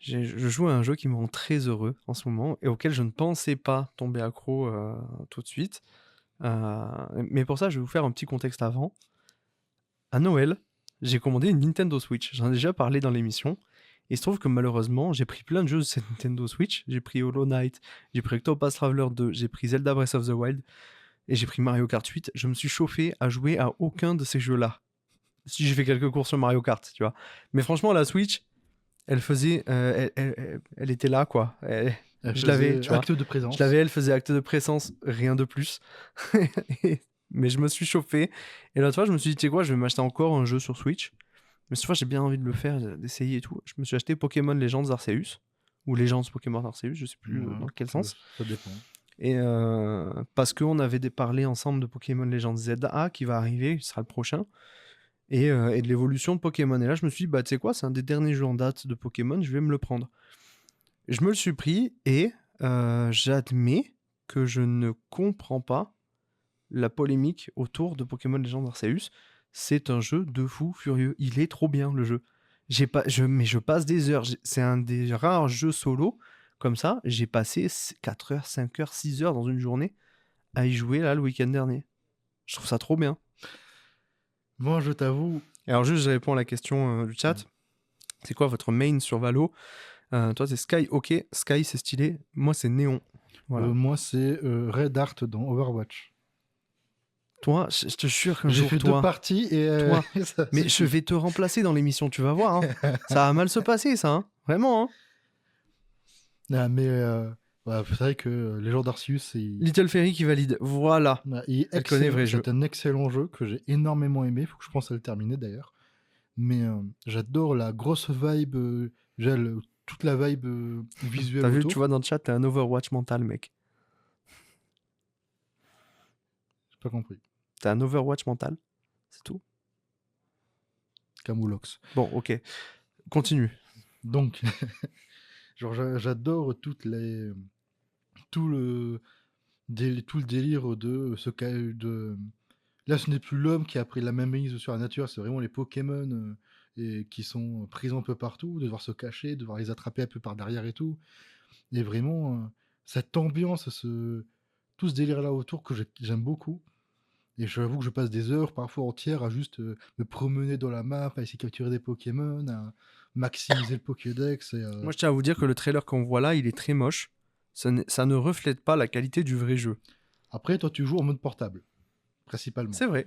Je joue à un jeu qui me rend très heureux en ce moment et auquel je ne pensais pas tomber accro tout de suite. Mais pour ça, je vais vous faire un petit contexte avant. À Noël, j'ai commandé une Nintendo Switch. J'en ai déjà parlé dans l'émission. Et il se trouve que malheureusement, j'ai pris plein de jeux de cette Nintendo Switch. J'ai pris Hollow Knight, j'ai pris Octopath Traveler 2, j'ai pris Zelda Breath of the Wild et j'ai pris Mario Kart 8. Je me suis chauffé à jouer à aucun de ces jeux-là. Si j'ai fait quelques courses sur Mario Kart, tu vois. Mais franchement, la Switch, elle faisait, elle était là, quoi. Je l'avais, tu vois. Acte de présence. Je l'avais, elle faisait acte de présence, rien de plus. Mais je me suis chauffé. Et l'autre fois, je me suis dit, tu sais quoi, je vais m'acheter encore un jeu sur Switch. Mais cette fois, j'ai bien envie de le faire, d'essayer et tout. Je me suis acheté Pokémon Legends Arceus. Ou Legends Pokémon Arceus, je sais plus dans quel sens. Ça dépend. Et parce qu'on avait parlé ensemble de Pokémon Legends ZA qui va arriver, qui sera le prochain. Et de l'évolution de Pokémon. Et là, je me suis dit, bah, tu sais quoi, c'est un des derniers jeux en date de Pokémon, je vais me le prendre. Je me le suis pris et j'admets que je ne comprends pas la polémique autour de Pokémon Legends Arceus. C'est un jeu de fou furieux. Il est trop bien, le jeu. Mais je passe des heures. C'est un des rares jeux solo comme ça. J'ai passé 4 heures, 5 heures, 6 heures dans une journée à y jouer là le week-end dernier. Je trouve ça trop bien. Moi, je t'avoue... Alors juste, je réponds à la question du chat. C'est quoi votre main sur Valo? Toi, c'est Sky, ok. Sky, c'est stylé. Moi, c'est Néon. Voilà. Moi, c'est Red Art dans Overwatch. Toi, je te jure qu'un J'ai jour, fait 2 parties et... Toi. Mais je vais te remplacer dans l'émission, tu vas voir. Hein. Ça va mal se passer, ça. Hein. Vraiment. Hein. Ah, mais c'est vrai que les gens d'Arceus, c'est... Little Fairy qui valide. Voilà. Elle connaît vrai jeu. C'est un excellent jeu que j'ai énormément aimé. Il faut que je pense à le terminer d'ailleurs. Mais j'adore la grosse vibe, toute la vibe visuelle. T'as vu, autour. tu vois dans le chat, t'es un Overwatch mental, mec. J'ai pas compris. T'as un Overwatch mental, c'est tout. Camoulox. Bon, ok. Continue. Donc, genre, j'adore tout le délire de ce cas de... Là, ce n'est plus l'homme qui a pris la même mise sur la nature, c'est vraiment les Pokémon et qui sont présents un peu partout, de devoir se cacher, de devoir les attraper un peu par derrière et tout. Et vraiment, cette ambiance, tout ce délire-là autour que j'aime beaucoup. Et j'avoue que je passe des heures, parfois entières, à juste me promener dans la map, à essayer de capturer des Pokémon, à maximiser le Pokédex. Moi, je tiens à vous dire que le trailer qu'on voit là, il est très moche. Ça ne reflète pas la qualité du vrai jeu. Après, toi, tu joues en mode portable, principalement. C'est vrai.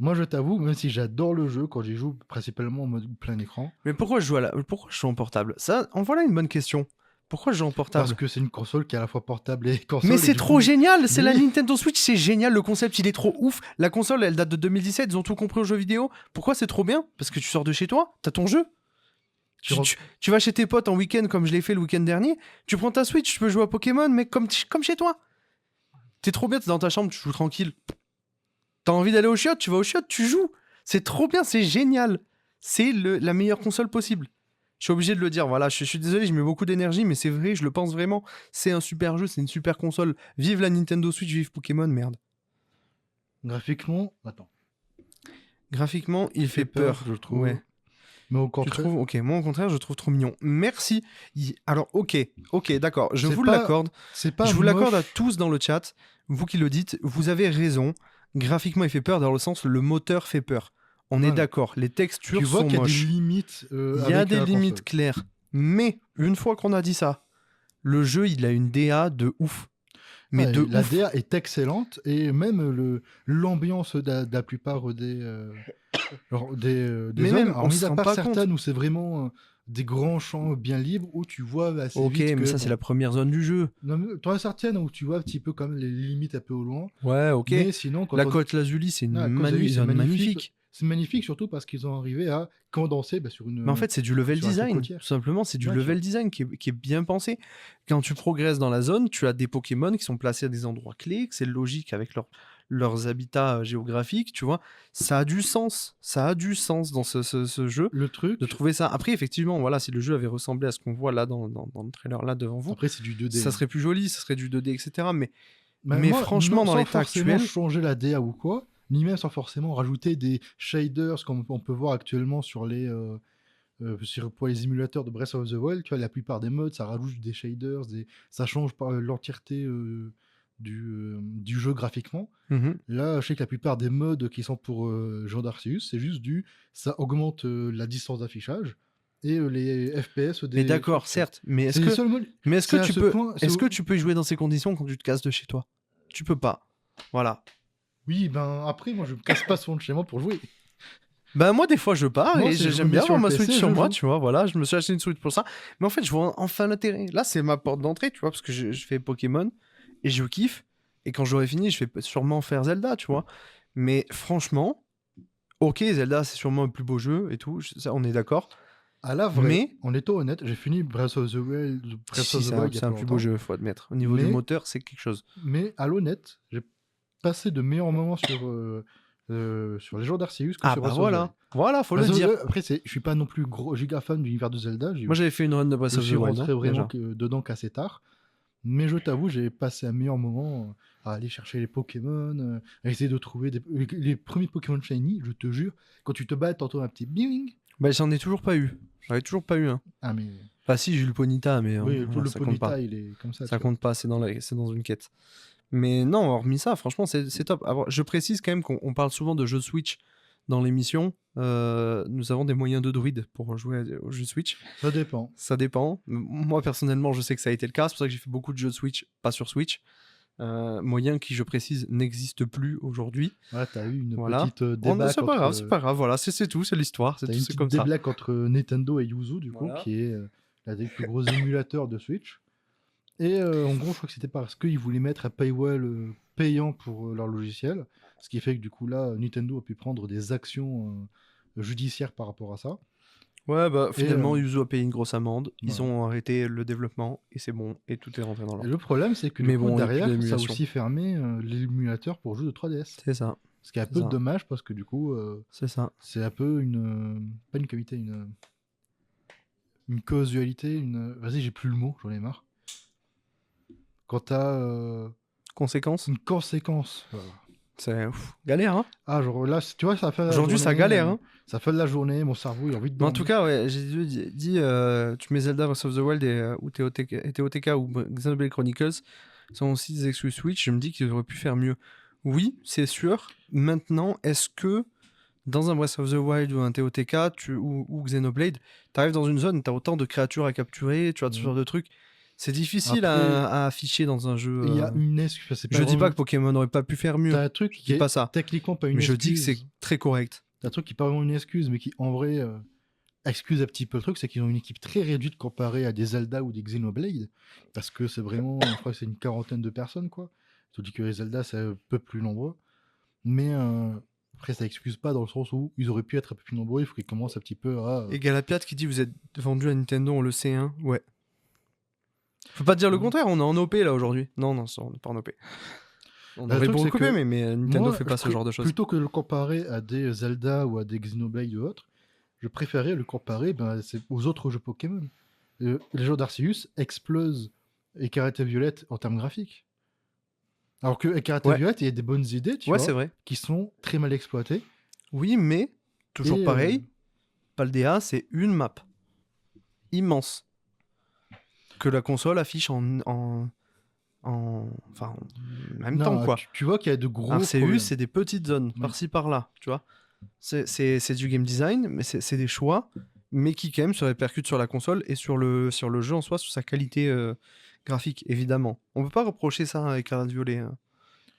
Moi, je t'avoue, même si j'adore le jeu, quand j'y joue principalement en mode plein écran. Mais pourquoi je joue en portable? Ça, en voilà une bonne question. Pourquoi je joue en portable? Parce que c'est une console qui est à la fois portable et console. Mais c'est trop génial, c'est Oui. la Nintendo Switch, c'est génial, le concept il est trop ouf. La console elle date de 2017, ils ont tout compris aux jeux vidéo. Pourquoi c'est trop bien? Parce que tu sors de chez toi, t'as ton jeu. Tu vas chez tes potes en week-end comme je l'ai fait le week-end dernier, tu prends ta Switch, tu peux jouer à Pokémon, mais comme chez toi. T'es trop bien, t'es dans ta chambre, tu joues tranquille. T'as envie d'aller au chiottes, tu vas au chiottes, tu joues. C'est trop bien, c'est génial. C'est la meilleure console possible. Je suis obligé de le dire, voilà, je suis désolé, je mets beaucoup d'énergie, mais c'est vrai, je le pense vraiment. C'est un super jeu, c'est une super console. Vive la Nintendo Switch, vive Pokémon, merde. Graphiquement, attends. Graphiquement, il fait peur, je trouve. Ouais. Mais au contraire... Tu trouves, ok, moi au contraire, je trouve trop mignon. Merci. Alors, ok, d'accord, je vous l'accorde. Je vous l'accorde à tous dans le chat. Vous qui le dites, vous avez raison. Graphiquement, il fait peur dans le sens le moteur fait peur. On est d'accord, les textures sont moches. Tu vois qu'il y a des limites. Il y a des limites claires. Mais une fois qu'on a dit ça, le jeu, il a une DA de ouf. Mais la DA est excellente et même l'ambiance de la plupart des zones. Même, alors, mis à part certaines où c'est vraiment des grands champs bien libres où tu vois assez vite. Ok, mais ça, c'est la première zone du jeu. Tu as certaines où tu vois un petit peu comme les limites un peu au loin. Ouais, ok. Mais sinon, la Côte Lazuli, c'est une zone magnifique. C'est magnifique, surtout parce qu'ils ont arrivé à condenser sur une... Mais en fait, c'est du level design. Tout simplement, c'est du level design qui est bien pensé. Quand tu progresses dans la zone, tu as des Pokémon qui sont placés à des endroits clés, que c'est logique avec leurs habitats géographiques, tu vois. Ça a du sens. Ça a du sens dans ce jeu. Le truc... De trouver ça. Après, effectivement, voilà, si le jeu avait ressemblé à ce qu'on voit là dans le trailer là devant vous, après, c'est du 2D. Ça serait plus joli, ça serait du 2D, etc. Mais franchement, dans l'état actuel... Sans changer la DA ou quoi, ni même sans forcément rajouter des shaders comme on peut voir actuellement sur les pour les émulateurs de Breath of the Wild, tu vois, la plupart des modes, ça rajoute des shaders, ça change l'entièreté du jeu graphiquement. Mhm. Là, je sais que la plupart des modes qui sont pour Jean d'Arceus, c'est juste ça augmente la distance d'affichage et les FPS Mais des d'accord, trucs. certes, mais C'est les seuls modes. C'est à ce point. est-ce que tu peux y jouer dans ces conditions quand tu te casses de chez toi? Tu peux pas. Voilà. Oui, ben après, moi, je me casse pas souvent de chez moi pour jouer. Bah moi des fois je pars Moi, et si je j'aime me mets bien sur avoir le ma Switch PC, sur je moi, joue. tu vois, voilà, je me suis acheté une Switch pour ça. Mais en fait je vois enfin l'intérêt. Là c'est ma porte d'entrée, tu vois, parce que je fais Pokémon et je kiffe. Et quand j'aurai fini, je vais sûrement faire Zelda, tu vois. Mais franchement, ok, Zelda c'est sûrement le plus beau jeu et tout, ça on est d'accord. À la vraie, Mais en étant honnête, j'ai fini Breath of the Wild, si il y a c'est pas un plus beau longtemps. jeu, faut admettre. Au niveau du Mais, moteur, c'est quelque chose. mais à l'honnête, j'ai passé de meilleurs moments sur les jours d'Arceus que Ah sur bah Breath of the Wild. voilà, faut le Breath of the dire. Wild, après, je suis pas non plus gros giga fan de l'univers de Zelda. Moi j'avais fait une run de Breath Je of the suis Wild, rentré vraiment déjà. dedans qu'assez tard. Mais je t'avoue, j'ai passé un meilleur moment à aller chercher les Pokémon, à essayer de trouver les premiers Pokémon Shiny, je te jure. Quand tu te bats, t'entends un petit bing. Bah j'en ai toujours pas eu. J'en ai toujours pas eu un. Ah, mais Bah si, j'ai eu le Ponyta, mais oui, voilà, le ça compte pas. Ponyta, il est comme ça. Ça Tu vois. compte pas, c'est dans une quête. Mais non, hormis ça, franchement, c'est top. Alors, je précise quand même qu'on parle souvent de jeux Switch dans l'émission. Nous avons des moyens de druide pour jouer aux jeux Switch. Ça dépend. Ça dépend. Moi, personnellement, je sais que ça a été le cas. C'est pour ça que j'ai fait beaucoup de jeux Switch, pas sur Switch. Moyen qui, je précise, n'existe plus aujourd'hui. Ouais, t'as eu une Voilà. petite débâcle. C'est pas grave. Voilà, c'est tout, c'est l'histoire. T'as C'est une tout, c'est petite comme ça. débâcle entre Nintendo et Yuzu, du coup, Voilà. qui est l'un des plus gros émulateurs de Switch. Et en gros, je crois que c'était parce qu'ils voulaient mettre un paywall payant pour leur logiciel. Ce qui fait que du coup, là, Nintendo a pu prendre des actions judiciaires par rapport à ça. Ouais, bah finalement, Et, Yuzu a payé une grosse amende. Ils voilà. ont arrêté le développement et c'est bon. Et tout est rentré dans Et l'ordre. le problème, c'est que Mais du coup, bon, il y a plus derrière, ça a d'émulation. aussi fermé l'émulateur pour jeux de 3DS. C'est ça. Ce qui est un peu dommage parce que du coup, c'est ça. c'est un peu pas une qualité, une causalité, Vas-y, j'ai plus le mot, j'en ai marre. Quand t'as Conséquence. une conséquence. Voilà. C'est galère, hein. Ah, genre là, tu vois, ça fait. Aujourd'hui, ça galère, hein. Ça fait de la journée, mon cerveau, il a envie de Mais en dormir. tout cas, ouais, j'ai dit tu mets Zelda Breath of the Wild ou TOTK ou Xenoblade Chronicles sont aussi des exclus Switch. Je me dis qu'ils auraient pu faire mieux. Oui, c'est sûr. Maintenant, est-ce que dans un Breath of the Wild ou un TOTK ou Xenoblade, t'arrives dans une zone, t'as autant de créatures à capturer, tu vois, ce genre de trucs. C'est difficile à afficher dans un jeu. Il y a une excuse. Je dis pas que Pokémon n'aurait pas pu faire mieux. T'as un truc qui est pas ça. techniquement pas une mais excuse. Je dis que c'est très correct. T'as un truc qui est pas vraiment une excuse, mais qui en vrai excuse un petit peu le truc, c'est qu'ils ont une équipe très réduite comparée à des Zelda ou des Xenoblade, parce que c'est vraiment, je crois que c'est une quarantaine de personnes, quoi. Je te dis que les Zelda, c'est un peu plus nombreux. Mais après, ça excuse pas dans le sens où ils auraient pu être un peu plus nombreux, il faut qu'ils commencent un petit peu à... Et Galapiat qui dit vous êtes vendu à Nintendo, on le sait, hein. Ouais. Faut pas dire le contraire, on est en OP là aujourd'hui. Non, on n'est pas en OP. On aurait beaucoup coupé, mais Nintendo fait pas ce genre de choses. Plutôt que de le comparer à des Zelda ou à des Xenoblade ou autres, je préférais le comparer aux autres jeux Pokémon. Les jeux d'Arceus explosent Écarlate et Violette en termes graphiques. Alors que Écarlate et Violette, il y a des bonnes idées, tu vois, c'est vrai. qui sont très mal exploitées. Oui, mais toujours pareil, Paldea, c'est une map immense que la console affiche en même temps, quoi. Tu vois qu'il y a de gros Arceus, c'est des petites zones, par-ci, par-là, tu vois. C'est du game design, mais c'est des choix, mais qui quand même se répercutent sur la console et sur le jeu en soi, sur sa qualité graphique, évidemment. On peut pas reprocher ça à Écarlate Violet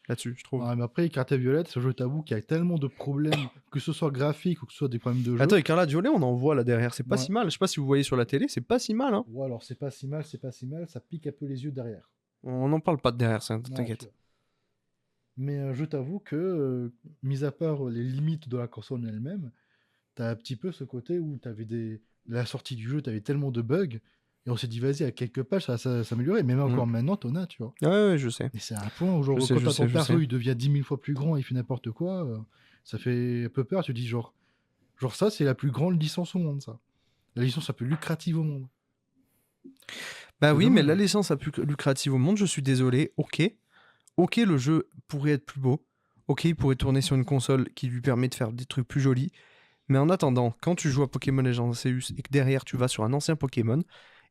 là-dessus, je trouve. Mais après, Écarlate et Violette, je t'avoue qu'il y a tellement de problèmes, que ce soit graphique ou que ce soit des problèmes de jeu. Attends, Écarlate Violet, on en voit là derrière, c'est pas si mal. Je sais pas si vous voyez sur la télé, c'est pas si mal. Hein. Ouais, alors c'est pas si mal, ça pique un peu les yeux derrière. On n'en parle pas de derrière, t'inquiète. Mais je t'avoue que, mis à part les limites de la console elle-même, t'as un petit peu ce côté où la sortie du jeu, t'avais tellement de bugs, et on s'est dit, vas-y, à quelques pages, ça va s'améliorer. Même encore maintenant, t'en as, tu vois. Ouais, je sais. Et c'est un point où, genre, quand ton perso, il devient 10 000 fois plus grand, il fait n'importe quoi, ça fait un peu peur. Tu te dis, genre ça, c'est la plus grande licence au monde, ça. La licence la plus lucrative au monde. Bah oui, mais la licence la plus lucrative au monde, je suis désolé, ok, le jeu pourrait être plus beau, ok, il pourrait tourner sur une console qui lui permet de faire des trucs plus jolis, Mais en attendant, quand tu joues à Pokémon Legends Arceus et que derrière tu vas sur un ancien Pokémon,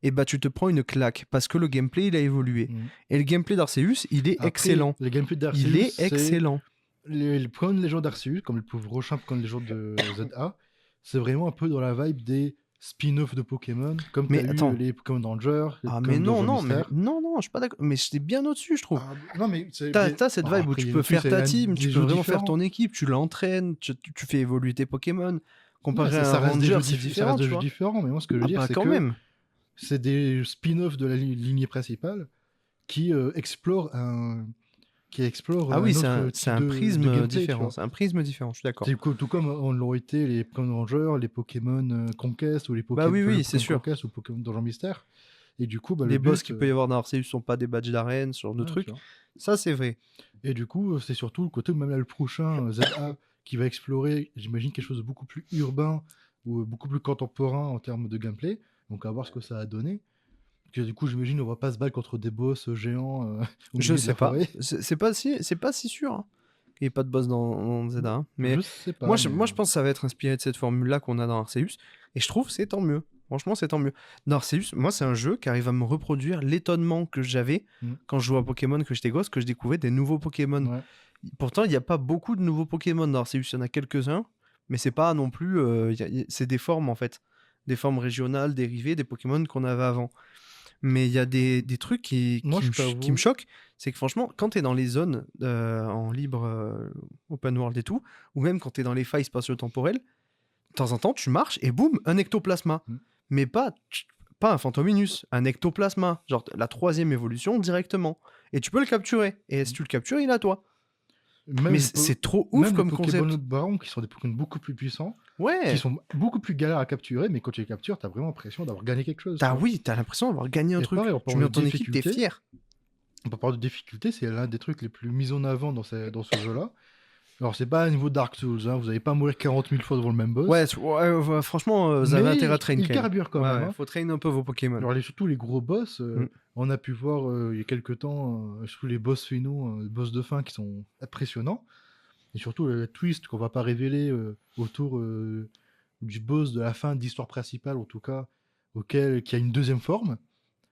et bah tu te prends une claque parce que le gameplay il a évolué. Mhm. Et le gameplay d'Arceus, il est Après, excellent. le gameplay Il d'Arceus, est c'est excellent. les Pokémon légendaires d'Arceus, comme le prochain Pokémon légende de ZA, c'est vraiment un peu dans la vibe des spin-offs de Pokémon, comme tu Mais as eu attends. les Pokémon Ranger, les Ah mais Pokémon non, Donjon non, mais Mystère. non, je suis pas d'accord. Mais c'était bien au-dessus, je trouve. Non, mais c'est. T'as cette vibe où Après, tu il y a peux non plus, faire ta c'est team, des tu peux jeux vraiment faire différents. ton équipe, tu l'entraînes, tu fais évoluer tes Pokémon. Ouais, Comparé à un ça reste des Ranger, jeux c'est ça différent, reste des tu jeux vois. différents, mais moi, ce que je veux Ah dire, bah c'est quand que même. c'est des spin-offs de la lignée principale qui explorent Ah oui, un c'est autre un type de prisme gameplay, tu différent. vois. C'est un prisme différent, je suis d'accord. Tout comme l'ont été les Pokémon Rangers, les Pokémon Conquest, ou les Bah Pokémon, oui, le c'est Pokémon sûr. Conquest ou Pokémon Donjon Mystère. Et du coup, le Les boss but, qu'il peut y avoir dans Arceus sont pas des badges d'arène, ce genre de ouais, tu trucs. vois. Ça, c'est vrai. Et du coup, c'est surtout le côté où même là, le prochain ZA qui va explorer, j'imagine, quelque chose de beaucoup plus urbain ou beaucoup plus contemporain en termes de gameplay. Donc à voir ce que ça a donné. Que du coup, j'imagine, on va pas se battre contre des boss géants au Je milieu de sais la pas. forêt. C'est pas si sûr hein, qu'il n'y ait pas de boss dans Zelda. Hein. Mais Je sais pas, moi, mais je pense que ça va être inspiré de cette formule-là qu'on a dans Arceus. Et je trouve que c'est tant mieux. Franchement, c'est tant mieux. Dans Arceus, moi, c'est un jeu qui arrive à me reproduire l'étonnement que j'avais quand je jouais à Pokémon, que j'étais gosse, que je découvrais des nouveaux Pokémon. ouais. Pourtant, il n'y a pas beaucoup de nouveaux Pokémon dans Arceus. Il y en a quelques-uns, mais c'est pas non plus. C'est des formes, en fait. Des formes régionales, dérivées des Pokémon qu'on avait avant. Mais il y a des trucs Moi, je qui me t'avoue. choquent. C'est que franchement, quand tu es dans les zones en libre, open world et tout, ou même quand tu es dans les failles spatio-temporelles, de temps en temps, tu marches et boum, un ectoplasma. Mais pas un Phantominus, un ectoplasma. Genre la 3e évolution directement. Et tu peux le capturer. Et si tu le captures, il est à toi. Mais c'est trop ouf comme concept. Même les Pokémon Baron, qui sont des Pokémon beaucoup plus puissants, Ouais. qui sont beaucoup plus galères à capturer, mais quand tu les captures, t'as vraiment l'impression d'avoir gagné quelque chose. Oui, t'as l'impression d'avoir gagné un truc. Pareil, Tu mets dans ton équipe, t'es fier. On peut parler de difficulté, c'est l'un des trucs les plus mis en avant dans ce jeu-là. Alors, c'est pas à niveau Dark Souls, hein, vous n'allez pas mourir 40 000 fois devant le même boss. Ouais, franchement, vous avez intérêt à train. Il carbure quand même. Hein. Faut train un peu vos Pokémon. Alors, surtout les gros boss, on a pu voir il y a quelques temps, surtout les boss finaux, les boss de fin qui sont impressionnants. Et surtout le twist qu'on va pas révéler autour du boss de la fin de l'histoire principale, en tout cas, qui a une deuxième forme.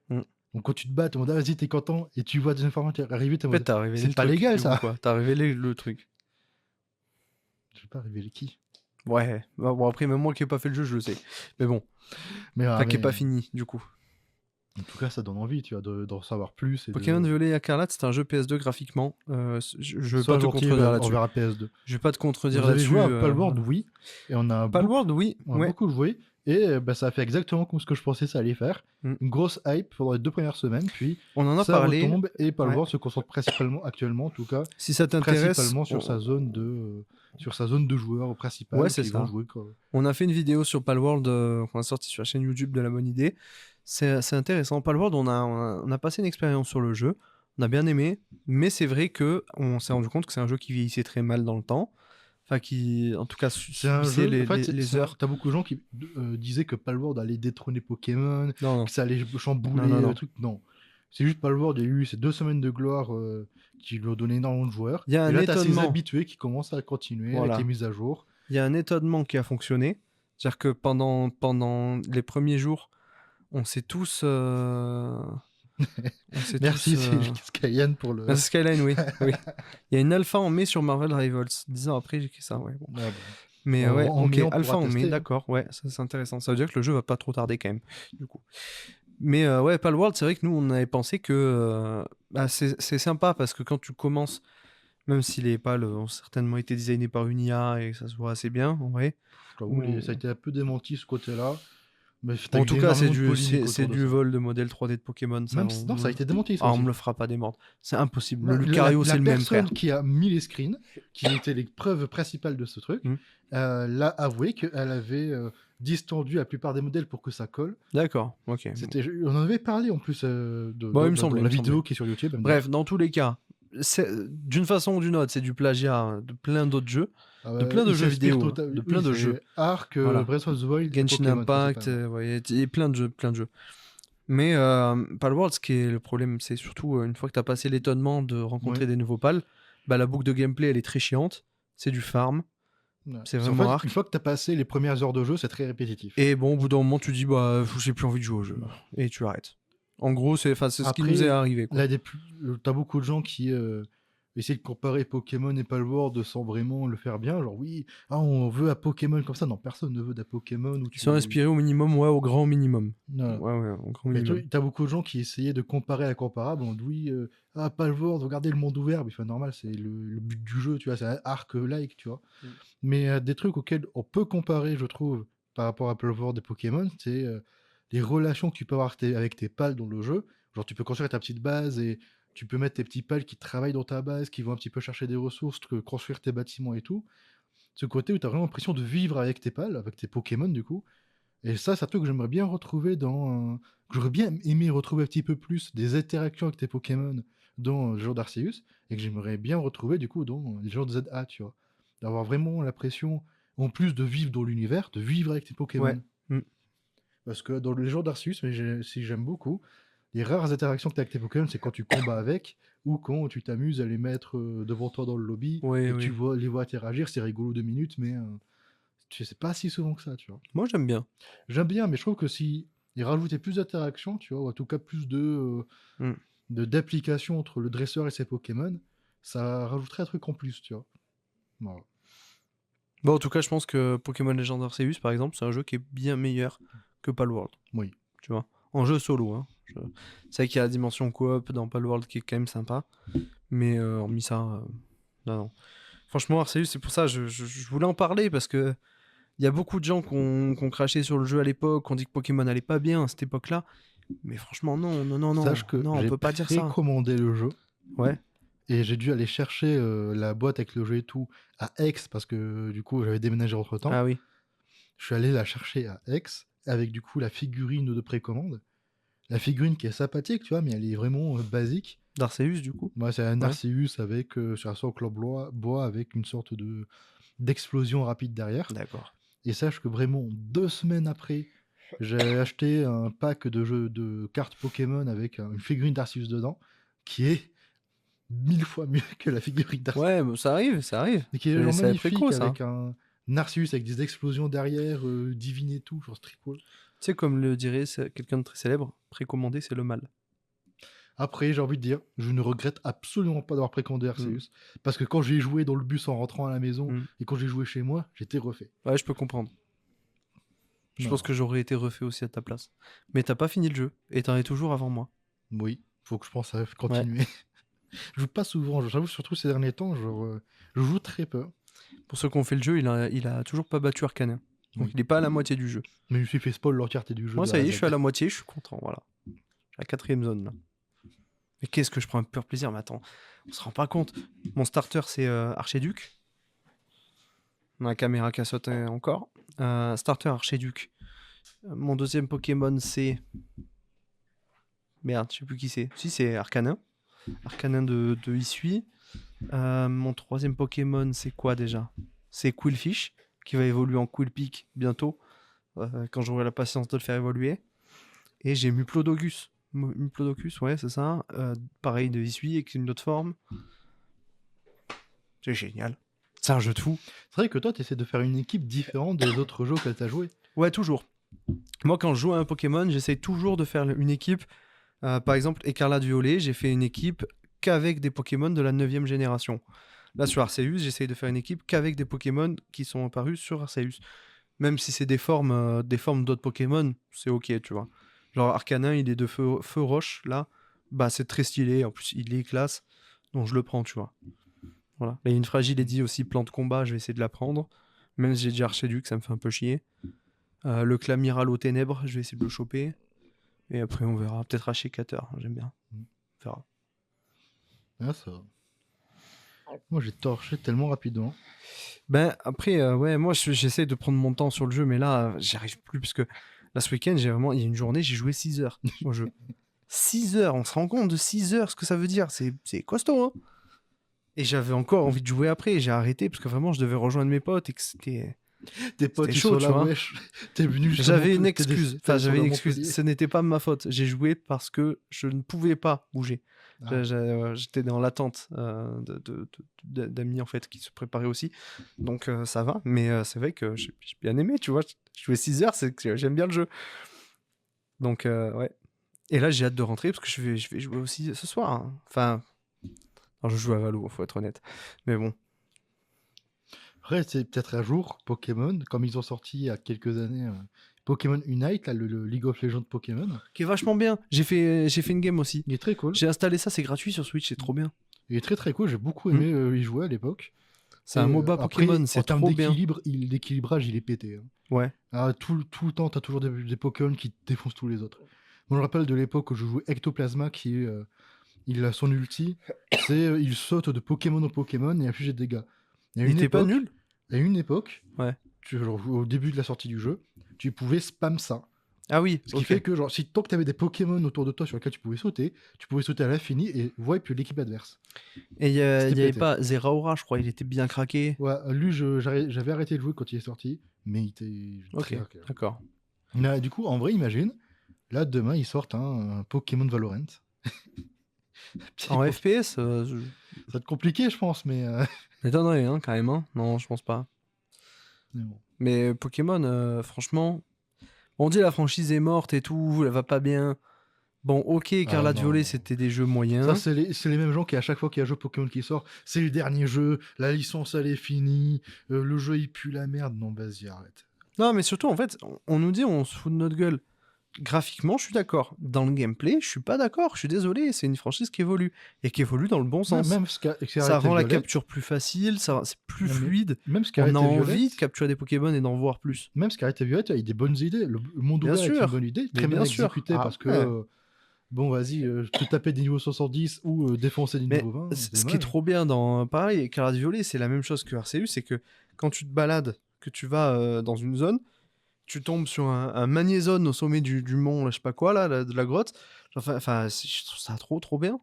Donc quand tu te bats, tu te dis, vas-y, t'es content, et tu vois la deuxième forme arriver, c'est pas légal ça. T'as révélé le truc. Je vais pas révéler qui. Ouais, bon après, même moi qui ai pas fait le jeu, je le sais. Mais bon, qui est pas fini, du coup. En tout cas, ça donne envie, tu vois, d'en savoir plus. Pokémon Violet et Écarlate, c'est un jeu PS2 graphiquement. Je vais pas te contredire là-dessus. On verra PS2. Je vais pas te contredire là-dessus. Vous avez joué à Palworld, oui. Et on a Palworld, oui. On a beaucoup joué. Et ça a fait exactement comme ce que je pensais ça allait faire. Une grosse hype pendant les 2 premières semaines. Puis on en a ça parlé. Retombe, et Palworld se concentre principalement, actuellement en tout cas, si ça t'intéresse, principalement sur sa zone de joueurs principal. Ouais, c'est ça. On a fait une vidéo sur Palworld qu'on a sorti sur la chaîne YouTube de La Bonne Idée. C'est intéressant. Palworld, on a passé une expérience sur le jeu. On a bien aimé. Mais c'est vrai qu'on s'est rendu compte que c'est un jeu qui vieillissait très mal dans le temps. Enfin, qui, en tout cas, c'est un jeu, les heures. T'as beaucoup de gens qui disaient que Palworld allait détrôner Pokémon, que ça allait chambouler le truc. Non. C'est juste Palworld, il y a eu ces 2 semaines de gloire qui lui ont donné énormément de joueurs. Il y a et là, t'as ces habitués qui commencent à continuer avec les mises à jour. Il y a un étonnement qui a fonctionné. C'est-à-dire que pendant les premiers jours, on s'est tous... Merci Skyline pour le... Merci Skyline, oui. Il y a une alpha en mai sur Marvel Rivals. 10 ans après, j'ai écrit ça. Ouais, bon. Ah bon. Mais ok, alpha en mai, d'accord. Ouais, ça c'est intéressant. Ça veut dire que le jeu va pas trop tarder quand même, du coup. Mais Palworld, c'est vrai que nous, on avait pensé que c'est sympa parce que quand tu commences, même si les pales ont certainement été designés par une IA et ça se voit assez bien, en vrai. Ça a été un peu démenti ce côté-là. Mais en tout cas, c'est du vol de modèles 3D de Pokémon. Ça, non, ça a été démenti. On me le fera pas démordre. C'est impossible. Le Lucario, c'est le même frère. La personne qui a mis les screens, qui était les preuves principales de ce truc, l'a avoué qu'elle avait distendu la plupart des modèles pour que ça colle. D'accord, ok. On en avait parlé en plus de la vidéo qui est sur YouTube. Bref, dans tous les cas, d'une façon ou d'une autre, c'est du plagiat de plein d'autres jeux. De plein de jeux vidéo, de plein de jeux. Ark, Breath of the Wild, Genshin Impact, et plein de jeux. Mais Palworld, ce qui est le problème, c'est surtout une fois que tu as passé l'étonnement de rencontrer des nouveaux pals, la boucle de gameplay elle est très chiante, c'est du farm, Ouais. C'est En vraiment fait, arc. une fois que tu as passé les premières heures de jeu, c'est très répétitif. Et bon, au bout d'un moment, tu dis, bah, j'ai plus envie de jouer au jeu. Et tu arrêtes. En gros, c'est ce qui nous est Après, arrivé, quoi. t'as beaucoup de gens qui essaient de comparer Pokémon et Palworld sans vraiment le faire bien. Genre, oui, on veut un Pokémon comme ça. Non, personne ne veut d'un Pokémon où Ils sont inspirés au minimum, ouais, au grand minimum. Voilà. Ouais, au grand Mais minimum. t'as beaucoup de gens qui essayaient de comparer à comparable. On dit, oui, Palworld, regardez le monde ouvert. Mais enfin, normal, c'est le but du jeu, tu vois, c'est un arc-like, tu vois. Mais des trucs auxquels on peut comparer, je trouve, par rapport à Palworld et Pokémon, c'est les relations que tu peux avoir avec tes pals dans le jeu. Genre, tu peux construire ta petite base et tu peux mettre tes petits pals qui travaillent dans ta base, qui vont un petit peu chercher des ressources, construire tes bâtiments et tout. Ce côté où tu as vraiment l'impression de vivre avec tes pals, avec tes Pokémon du coup. Et ça, c'est un truc que j'aimerais bien retrouver que j'aurais bien aimé retrouver un petit peu plus des interactions avec tes Pokémon dans le jeu d'Arceus, et que j'aimerais bien retrouver du coup dans les jeux de ZA, tu vois. D'avoir vraiment l'impression, en plus de vivre dans l'univers, de vivre avec tes Ouais. Pokémon. Parce que dans les jeux d'Arceus, si j'aime beaucoup, les rares interactions que tu as avec tes Pokémon, c'est quand tu combats avec, ou quand tu t'amuses à les mettre devant toi dans le lobby, Ouais, et ouais. tu les vois interagir, c'est rigolo 2 minutes, mais c'est pas si souvent que ça, tu vois. Moi, j'aime bien. J'aime bien, mais je trouve que si ils rajoutaient plus d'interactions, tu vois, ou en tout cas plus d'applications entre le dresseur et ses Pokémon, ça rajouterait un truc en plus, tu vois. Voilà. Bon, en tout cas, je pense que Pokémon Legends Arceus, par exemple, c'est un jeu qui est bien meilleur que Palworld. Oui. Tu vois, en jeu solo. Hein. C'est vrai qu'il y a la dimension coop dans Palworld qui est quand même sympa. Mais hormis ça, non. Franchement, Arceus, c'est pour ça, je voulais en parler parce que il y a beaucoup de gens qui ont craché sur le jeu à l'époque, qui ont dit que Pokémon allait pas bien à cette époque-là. Mais franchement, non. Sache que Non, on j'ai peut pas dire ça. précommandé le jeu. Ouais. Et j'ai dû aller chercher la boîte avec le jeu et tout à Aix, parce que du coup j'avais déménagé entre temps. Ah oui. Je suis allé la chercher à Aix avec du coup la figurine de précommande. La figurine qui est sympathique, tu vois, mais elle est vraiment basique. D'Arceus, du coup. Moi, c'est un Arceus avec sur un socle en bois avec une sorte d'explosion rapide derrière. D'accord. Et sache que vraiment 2 semaines après, j'ai acheté un pack de jeux de cartes Pokémon avec une figurine d'Arceus dedans, qui est 1000 fois mieux que la figurine d'Arceus. Ouais, bah, ça arrive. Et qui est genre C'est magnifique, préco, ça. avec un Arceus avec des explosions derrière, divines et tout, genre c'est très cool. Tu sais, comme le dirait quelqu'un de très célèbre, précommander, c'est le mal. Après, j'ai envie de dire, je ne regrette absolument pas d'avoir précommandé Arceus, parce que quand j'ai joué dans le bus en rentrant à la maison, et quand j'ai joué chez moi, j'étais refait. Ouais, je peux comprendre. Je Non. pense que j'aurais été refait aussi à ta place. Mais t'as pas fini le jeu, et t'en es toujours avant moi. Oui, faut que je pense à continuer. Je joue pas souvent, j'avoue, surtout ces derniers temps, je joue très peu. Pour ceux qui ont fait le jeu, il a toujours pas battu Arcanin. Donc il est pas à la moitié du jeu. Mais je me suis fait spoil l'entièreté du jeu. Moi, de ça A y à est, Z. je suis à la moitié, je suis content, voilà. La 4ème zone, là. Mais qu'est-ce que je prends un pur plaisir, mais attends, on se rend pas compte. Mon starter, c'est Archiduc. On a la caméra qui a sauté encore. Starter Archiduc. Mon deuxième Pokémon, c'est... Merde, je sais plus qui c'est. Si, c'est Arcanin. Arcanin de Issui. Mon troisième Pokémon, c'est quoi déjà? C'est Quillfish, qui va évoluer en Quillpick bientôt, quand j'aurai la patience de le faire évoluer. Et j'ai Muplodocus. Muplodocus, ouais, c'est ça. Pareil de Issui, avec une autre forme. C'est génial. C'est un jeu de fou. C'est vrai que toi, tu essaies de faire une équipe différente des autres jeux que tu as joué. Ouais, toujours. Moi, quand je joue à un Pokémon, j'essaie toujours de faire une équipe. Par exemple, Écarlate Violet, j'ai fait une équipe qu'avec des Pokémon de la 9ème génération. Là, sur Arceus, j'essaye de faire une équipe qu'avec des Pokémon qui sont apparus sur Arceus. Même si c'est des formes d'autres Pokémon, c'est ok, tu vois. Genre Arcanin, il est de feu roche, là. Bah, c'est très stylé. En plus, il est classe. Donc, je le prends, tu vois. Voilà. Il y a une fragile et dit aussi plante combat, je vais essayer de la prendre. Même si j'ai déjà Archiduc, ça me fait un peu chier. Le Clamiral aux ténèbres, je vais essayer de le choper. Et après, on verra. Peut-être Archicateur, j'aime bien. On verra. Ah, ça. Moi, j'ai torché tellement rapidement. Ben, après, ouais, moi, j'essaie de prendre mon temps sur le jeu, mais là, j'y arrive plus, parce que là, ce week-end, il y a une journée, j'ai joué 6 heures au jeu. 6 heures, on se rend compte de 6 heures, ce que ça veut dire. C'est costaud, hein. Et j'avais encore envie de jouer après, et j'ai arrêté, parce que vraiment, je devais rejoindre mes potes, et que c'était... Tes potes, C'était ils chaud, sont tu là, vois. wesh. T'es venu jusqu'à J'avais une Montpellier. excuse. T'es Enfin, descendu j'avais à une excuse. Montpellier. Ce n'était pas ma faute. J'ai joué parce que je ne pouvais pas bouger. Ah. J'étais dans l'attente d'amis en fait qui se préparaient aussi. Donc ça va. Mais c'est vrai que j'ai bien aimé, tu vois. Jouer 6 heures, c'est que j'aime bien le jeu. Donc ouais. Et là, j'ai hâte de rentrer parce que je vais jouer aussi ce soir, hein. Enfin, alors je joue à Valo, faut être honnête. Mais bon. Après, c'est peut-être un jour, Pokémon, comme ils ont sorti il y a quelques années, Pokémon Unite, là, le League of Legends Pokémon. Qui est vachement bien. J'ai fait une game aussi. Il est très cool. J'ai installé ça, c'est gratuit sur Switch, c'est trop bien. Il est très très cool, j'ai beaucoup aimé y jouer à l'époque. C'est un MOBA après, Pokémon, en c'est termes trop bien. d'équilibrage, il est pété. Hein. Ouais. Ah, tout le temps, t'as toujours des Pokémon qui défoncent tous les autres. Moi, je me rappelle de l'époque où je jouais Ectoplasma, qui est, il a son ulti, c'est il saute de Pokémon en Pokémon et inflige des dégâts. Il était pas nul. À une époque, Ouais. genre, au début de la sortie du jeu, tu pouvais spam ça. Ah oui, Ce qui fait que, genre, tant que tu avais des Pokémon autour de toi sur lesquels tu pouvais sauter à l'infini et wipe l'équipe adverse. Et il y avait pété. pas Zeraora, je crois, il était bien craqué. Ouais, lui, j'avais arrêté de jouer quand il est sorti, mais il était très craqué. D'accord. Là, du coup, en vrai, imagine, là, demain, ils sortent un Pokémon Valorant. En FPS, ça va être compliqué, je pense, mais... m'étonnerait, hein, carrément. Non, je pense pas. Mais bon. Mais Pokémon, franchement, on dit la franchise est morte et tout, elle va pas bien. Bon, ok, Écarlate Violet, c'était des jeux moyens. Ça, c'est les mêmes gens qui, à chaque fois qu'il y a un jeu Pokémon qui sort, c'est le dernier jeu, la licence, elle est finie, le jeu, il pue la merde. Non, vas-y, arrête. Non, mais surtout, en fait, on nous dit, on se fout de notre gueule. Graphiquement, je suis d'accord. Dans le gameplay, je suis pas d'accord. Je suis désolé, c'est une franchise qui évolue. Et qui évolue dans le bon sens. Même ça rend la capture plus facile, c'est plus fluide. Même on a envie de capturer des Pokémon et d'en voir plus. Même Scarlet et Violet, il y a des bonnes idées. Le monde ouvert est une bonne idée, très bien exécuté parce que... Bon, vas-y, te taper des niveaux 70 ou défoncer des niveaux 20. Ce qui est trop bien dans... Pareil, Écarlate Violet, c'est la même chose que Arceus, c'est que quand tu te balades, que tu vas dans une zone, tu tombes sur un magnézone au sommet du mont, je sais pas quoi, là, de la grotte. Enfin, je trouve ça trop bien.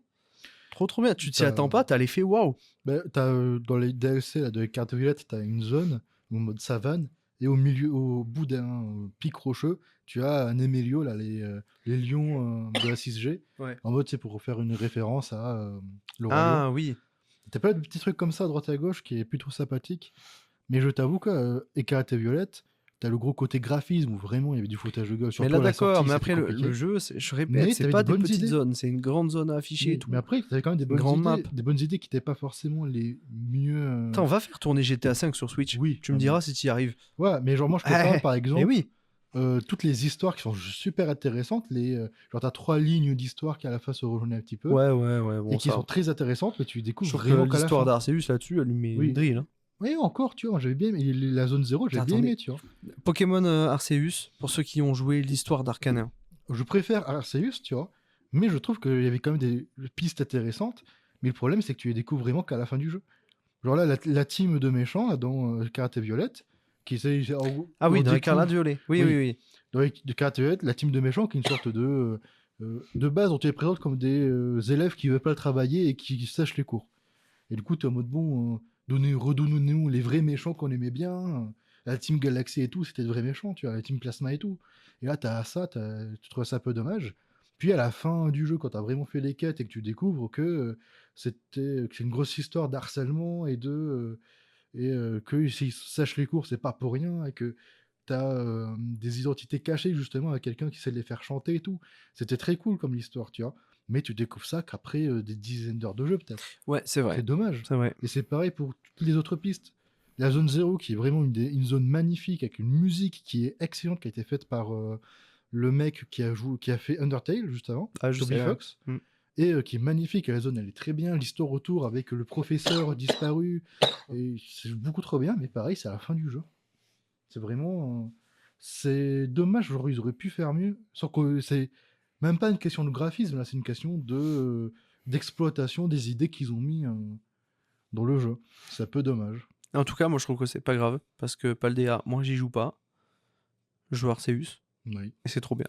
Trop bien. Tu t'y attends pas, t'as l'effet waouh. Dans les DLC là, de Écarlate Violet, t'as une zone en mode savane, et au bout d'un pic rocheux, tu as un Emilio, là, les lions de la 6G, en mode c'est pour faire une référence à le royaume. Ah oui. T'as pas de petits trucs comme ça à droite et à gauche qui est plutôt sympathique, mais je t'avoue que Écarlate Violette, t'as le gros côté graphisme où vraiment il y avait du foutage de gueule. Mais là d'accord, mais après le jeu, je répète, c'est pas des petites zones, c'est une grande zone à afficher et tout. Mais après, t'avais quand même des bonnes idées qui n'étaient pas forcément les mieux. Attends, on va faire tourner GTA 5 sur Switch. Oui. Tu me diras si tu y arrives. Ouais, mais genre moi je préfère par exemple. Mais oui. Toutes les histoires qui sont super intéressantes, genre t'as 3 lignes d'histoire qui à la fin se rejoignent un petit peu. Ouais, bon, et qui sont très intéressantes, mais tu découvres vraiment qu'à la fin. L'histoire d'Arceus là-dessus, elle lui met une drill. Hein. Oui, encore, tu vois, j'avais bien aimé la zone 0, j'avais bien aimé, tu vois. Pokémon Arceus, pour ceux qui ont joué l'histoire d'Arcanin. Je préfère Arceus, tu vois, mais je trouve qu'il y avait quand même des pistes intéressantes, mais le problème c'est que tu les découvres vraiment qu'à la fin du jeu. Genre là, la team de méchants, là, dans Écarlate Violette, qui essaye... Ah oui, dans Écarlate Violet. Oui. Dans Écarlate Violette, la team de méchants qui est une sorte de base, on te les présente comme des élèves qui veulent pas le travailler et qui sèchent les cours. Et du coup, tu es en mode, bon, redonnez-nous les vrais méchants qu'on aimait bien. La team Galaxy et tout, c'était de vrais méchants, tu vois, la team Plasma et tout. Et là, t'as ça, tu trouves ça un peu dommage. Puis à la fin du jeu, quand t'as vraiment fait les quêtes et que tu découvres que c'est une grosse histoire d'harcèlement et que s'ils sèchent les cours, c'est pas pour rien, et que t'as des identités cachées justement à quelqu'un qui sait les faire chanter et tout. C'était très cool comme l'histoire, tu vois. Mais tu découvres ça qu'après des dizaines d'heures de jeu, peut-être. Ouais, c'est vrai. C'est dommage. C'est vrai. Et c'est pareil pour toutes les autres pistes. La zone 0, qui est vraiment une zone magnifique, avec une musique qui est excellente, qui a été faite par le mec qui a fait Undertale, juste avant, Toby Fox, et qui est magnifique. La zone, elle est très bien. L'histoire autour, avec le professeur disparu, et c'est beaucoup trop bien, mais pareil, c'est à la fin du jeu. C'est vraiment... c'est dommage, genre, ils auraient pu faire mieux, sans que c'est même pas une question de graphisme, là, c'est une question d'exploitation des idées qu'ils ont mis dans le jeu. C'est un peu dommage. En tout cas, moi je trouve que c'est pas grave, parce que Paldea, moi j'y joue pas. Je joue Arceus. Oui. Et c'est trop bien.